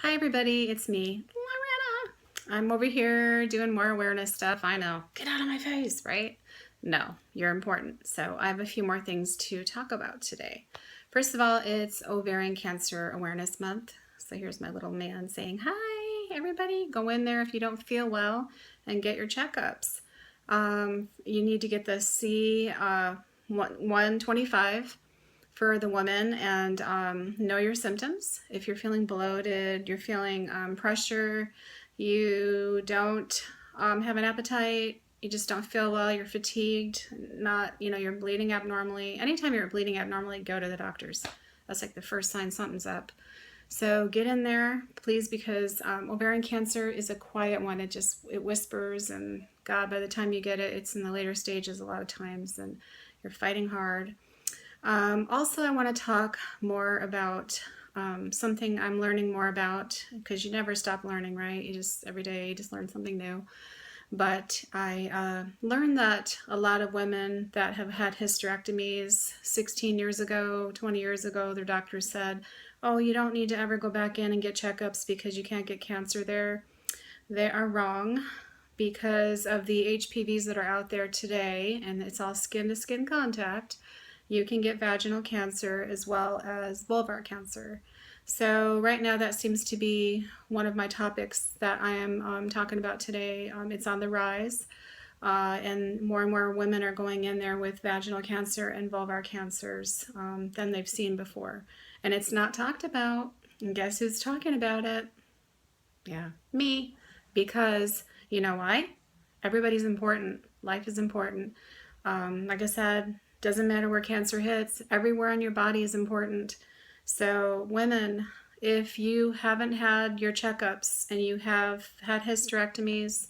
Hi everybody, it's me, Loretta. I'm over here doing more awareness stuff. I know, get out of my face, right? No, you're important. So I have a few more things to talk about today. First of all, it's Ovarian Cancer Awareness Month. So here's my little man saying, hi everybody, go in there if you don't feel well and get your checkups. You need to get the C125 for the woman and know your symptoms. If you're feeling bloated, you're feeling pressure, you don't have an appetite, you just don't feel well, you're fatigued, you're bleeding abnormally. Anytime you're bleeding abnormally, go to the doctors. That's like the first sign something's up. So get in there, please, because ovarian cancer is a quiet one. It whispers, and God, by the time you get it, it's in the later stages a lot of times, and you're fighting hard. Also, I want to talk more about something I'm learning more about, because you never stop learning, right? Every day you just learn something new. But I learned that a lot of women that have had hysterectomies 16 years ago, 20 years ago, their doctors said, oh, you don't need to ever go back in and get checkups because you can't get cancer there. They are wrong, because of the HPVs that are out there today, and it's all skin-to-skin contact. You can get vaginal cancer as well as vulvar cancer. So right now that seems to be one of my topics that I am talking about today. It's on the rise, and more women are going in there with vaginal cancer and vulvar cancers than they've seen before. And it's not talked about. And guess who's talking about it? Yeah, me. Because you know why? Everybody's important. Life is important. Like I said, doesn't matter where cancer hits, everywhere on your body is important. So women, if you haven't had your checkups and you have had hysterectomies,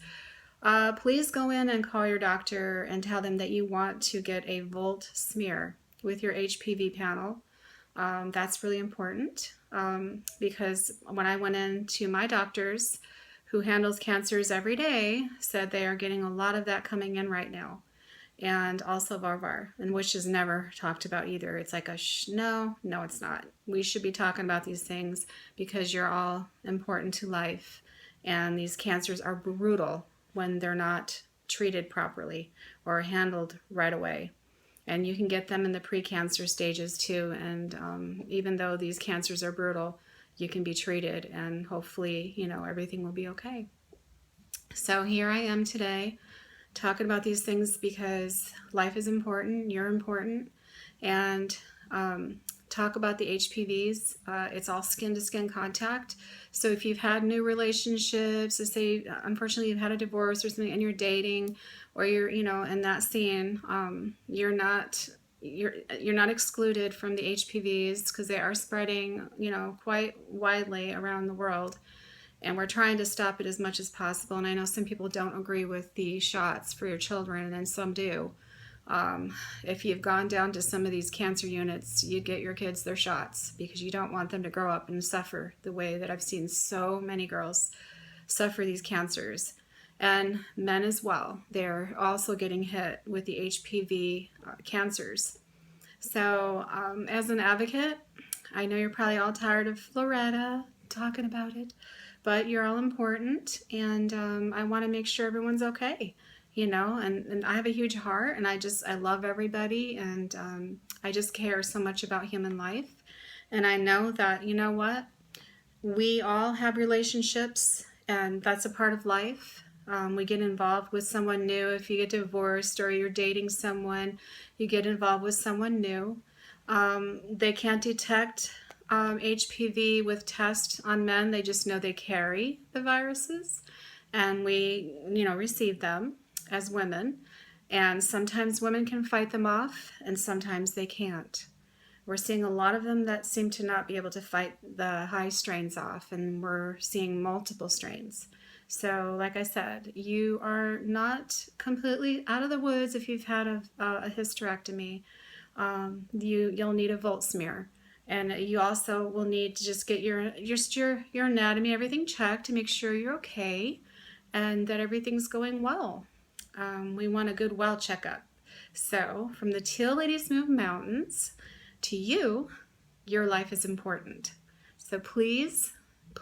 please go in and call your doctor and tell them that you want to get a Volt smear with your HPV panel. That's really important, because when I went in to my doctors, who handles cancers every day, said they are getting a lot of that coming in right now. And also vulvar, and which is never talked about either. It's like no, it's not. We should be talking about these things because you're all important to life, and these cancers are brutal when they're not treated properly or handled right away. And you can get them in the pre-cancer stages too, and even though these cancers are brutal, you can be treated, and hopefully, everything will be okay. So here I am today talking about these things because life is important, you're important, and talk about the HPVs. It's all skin-to-skin contact. So if you've had new relationships, let's say unfortunately you've had a divorce or something and you're dating, or you're in that scene, you're not excluded from the HPVs, because they are spreading quite widely around the world. And we're trying to stop it as much as possible. And I know some people don't agree with the shots for your children, and some do. If you've gone down to some of these cancer units, you get your kids their shots, because you don't want them to grow up and suffer the way that I've seen so many girls suffer these cancers. And men as well. They're also getting hit with the HPV cancers. So as an advocate, I know you're probably all tired of Loretta talking about it, but you're all important, and I want to make sure everyone's okay, and I have a huge heart, and I love everybody, and I just care so much about human life. And I know that, what, we all have relationships, and that's a part of life. We get involved with someone new. If you get divorced or you're dating someone, you get involved with someone new. They can't detect HPV with tests on men. They just know they carry the viruses, and we receive them as women, and sometimes women can fight them off and sometimes they can't. We're seeing a lot of them that seem to not be able to fight the high strains off, and we're seeing multiple strains. So like I said, you are not completely out of the woods if you've had a hysterectomy. You'll need a Volt smear. And you also will need to just get your anatomy, everything checked to make sure you're okay and that everything's going well. We want a good well checkup. So from the Teal Ladies Move Mountains to you, your life is important. So please,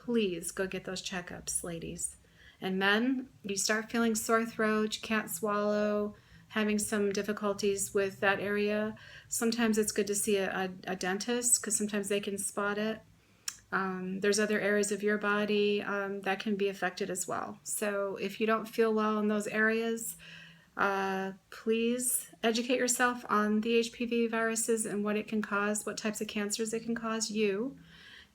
please go get those checkups, ladies. And men, you start feeling sore throat, you can't swallow, having some difficulties with that area, sometimes it's good to see a dentist, because sometimes they can spot it. There's other areas of your body that can be affected as well. So if you don't feel well in those areas, please educate yourself on the HPV viruses and what it can cause, what types of cancers it can cause you,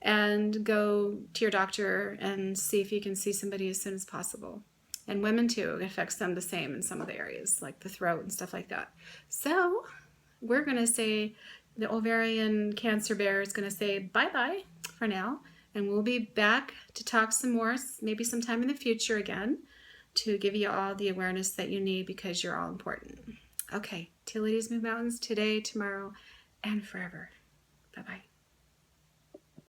and go to your doctor and see if you can see somebody as soon as possible. And women too, it affects them the same in some of the areas, like the throat and stuff like that. So we're going to say, the ovarian cancer bear is going to say bye-bye for now, and we'll be back to talk some more, maybe sometime in the future again, to give you all the awareness that you need, because you're all important. Okay, Two Ladies Move Mountains, today, tomorrow, and forever. Bye-bye.